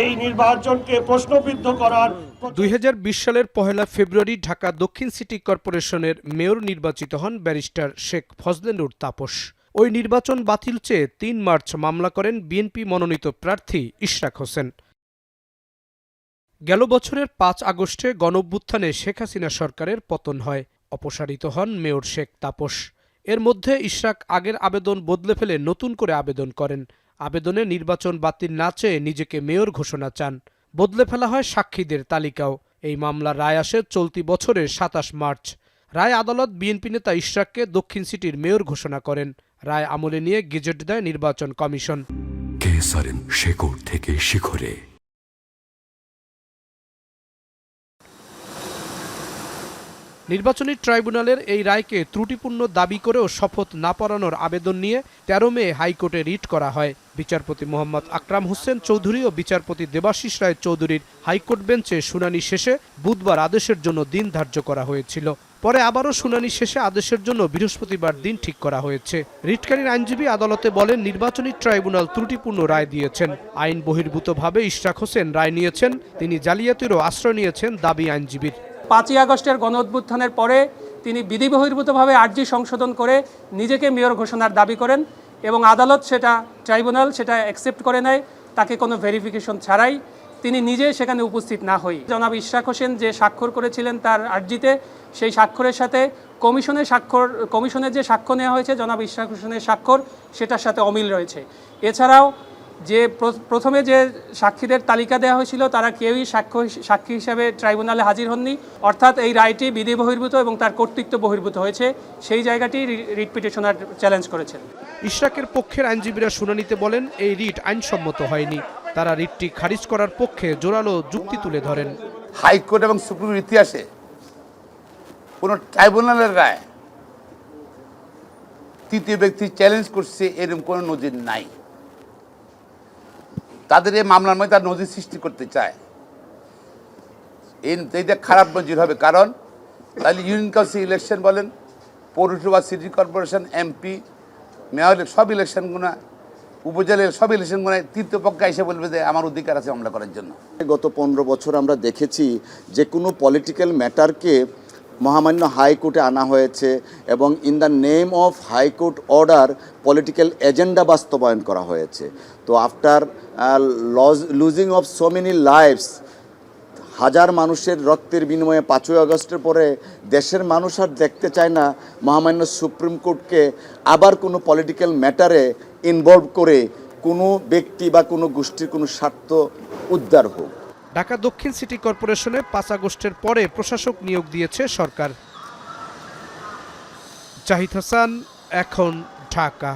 এই নির্বাচনকে প্রশ্নবিদ্ধ করার 2020 সালের 1 ফেব্রুয়ারি ঢাকা দক্ষিণ সিটি কর্পোরেশনের মেয়র নির্বাচিত হন ব্যারিস্টার শেখ ফজলে নূর তাপস। ওই নির্বাচন বাতিল চেয়ে 3 মার্চ মামলা করেন বিএনপি মনোনীত প্রার্থী ইশরাক হোসেন। গেল বছরের 5 আগস্টে গণঅভ্যুত্থানে শেখ হাসিনা সরকারের পতন হয়। অপসারিত হন মেয়র শেখ তাপস। এর মধ্যে ইশরাক আগের আবেদন বদলে ফেলে নতুন করে আবেদন করেন। আবেদনে নির্বাচন বাতিল না চেয়ে নিজেকে মেয়র ঘোষণা চান। বদলে ফেলা হয় সাক্ষীদের তালিকাও। এই মামলার রায় আসে চলতি বছরের 27 মার্চ। রায় আদালত বিএনপি নেতা ইশরাককে দক্ষিণ সিটির মেয়র ঘোষণা করেন। রায় আমলে নিয়ে গেজেট দেয় নির্বাচন কমিশন। শেকড় থেকে শিখরে। নির্বাচনী ট্রাইব্যুনালের এই রায়কে ত্রুটিপূর্ণ দাবি করেও শপথ না পড়ানোর আবেদন নিয়ে 13 মে হাইকোর্টে রিট করা হয়। বিচারপতি মোহাম্মদ আকরাম হোসেন চৌধুরী ও বিচারপতি দেবাশিস রায় চৌধুরীর হাইকোর্ট বেঞ্চে শুনানি শেষে বুধবার আদেশের জন্য দিন ধার্য করা হয়েছিল। পরে আবারও শুনানি শেষে আদেশের জন্য বৃহস্পতিবার দিন ঠিক করা হয়েছে। রিটকারীর আইনজীবী আদালতে বলেন, নির্বাচনী ট্রাইব্যুনাল ত্রুটিপূর্ণ রায় দিয়েছেন। আইন বহির্ভূতভাবে ইশরাক হোসেন রায় নিয়েছেন। তিনি জালিয়াতিরও আশ্রয় নিয়েছেন দাবি আইনজীবীর। 5 আগস্টের গণঅভ্যুত্থানের পরে তিনি বিধি বহির্ভূতভাবে আর্জি সংশোধন করে নিজেকে মেয়র ঘোষণার দাবি করেন এবং আদালত ট্রাইব্যুনাল সেটা অ্যাকসেপ্ট করে নেয়, তাকে কোনো ভেরিফিকেশন ছাড়াই, তিনি নিজে সেখানে উপস্থিত না হই। জনাব ইশরাক হোসেন যে স্বাক্ষর করেছিলেন তার আর্জিতে, সেই স্বাক্ষরের সাথে কমিশনের যে সাক্ষ্য নেওয়া হয়েছে জনাব ইশরাক হোসেনের স্বাক্ষর, সেটার সাথে অমিল রয়েছে। এছাড়াও যে প্রথমে যে সাক্ষীদের তালিকা দেওয়া হয়েছিল তারা কেউই সাক্ষী হিসাবে ট্রাইব্যুনালে হাজির হননি, অর্থাৎ এই রায়টি বিধি বহির্ভূত এবং তার কর্তৃত্ব বহির্ভূত হয়েছে। সেই জায়গাটি রিট পিটিশনার চ্যালেঞ্জ করেছেন। ইশরাকের পক্ষের আইনজীবীরা শুনানিতে বলেন, এই রিট আইনসম্মত হয়নি। তারা রিটটি খারিজ করার পক্ষে জোরালো যুক্তি তুলে ধরেন। হাইকোর্ট এবং সুপ্রিম কোর্টের ইতিহাসে কোনো ট্রাইব্যুনালের রায় তৃতীয় ব্যক্তি চ্যালেঞ্জ করছে এরকম কোনো নজির নাই। তাদের এই মামলার মধ্যে তার নজির সৃষ্টি করতে চায়, এইটা খারাপ নজির হবে। কারণ তাহলে ইউনিয়ন কাউন্সিল ইলেকশন বলেন, পৌরসভা, সিটি কর্পোরেশন, এমপি, মেয়র সব ইলেকশনগুলো, উপজেলার সব ইলেকশনগুলো তৃতীয় পক্ষ এসে বলবে যে আমার অধিকার আছে মামলা করার জন্য। গত 15 বছর আমরা দেখেছি যে কোনো পলিটিক্যাল ম্যাটারকে মহামান্য হাইকোর্টে আনা হয়েছে এবং in the name of high court order political agenda বাস্তবায়ন করা হয়েছে। তো after losing of so many lives, হাজার মানুষের রক্তের বিনিময়ে 5 আগস্টের পরে দেশের মানুষ আর দেখতে চায় না মহামান্য সুপ্রিম কোর্টকে আবার কোনো পলিটিক্যাল ম্যাটারে ইনভলভ করে কোনো ব্যক্তি বা কোনো গোষ্ঠীর কোনো স্বার্থ উদ্ধার হোক। ঢাকা দক্ষিণ সিটি কর্পোরেশনে 5 আগস্টের পরে প্রশাসক নিয়োগ দিয়েছে সরকার। জাহিদ হাসান, এখন ঢাকা।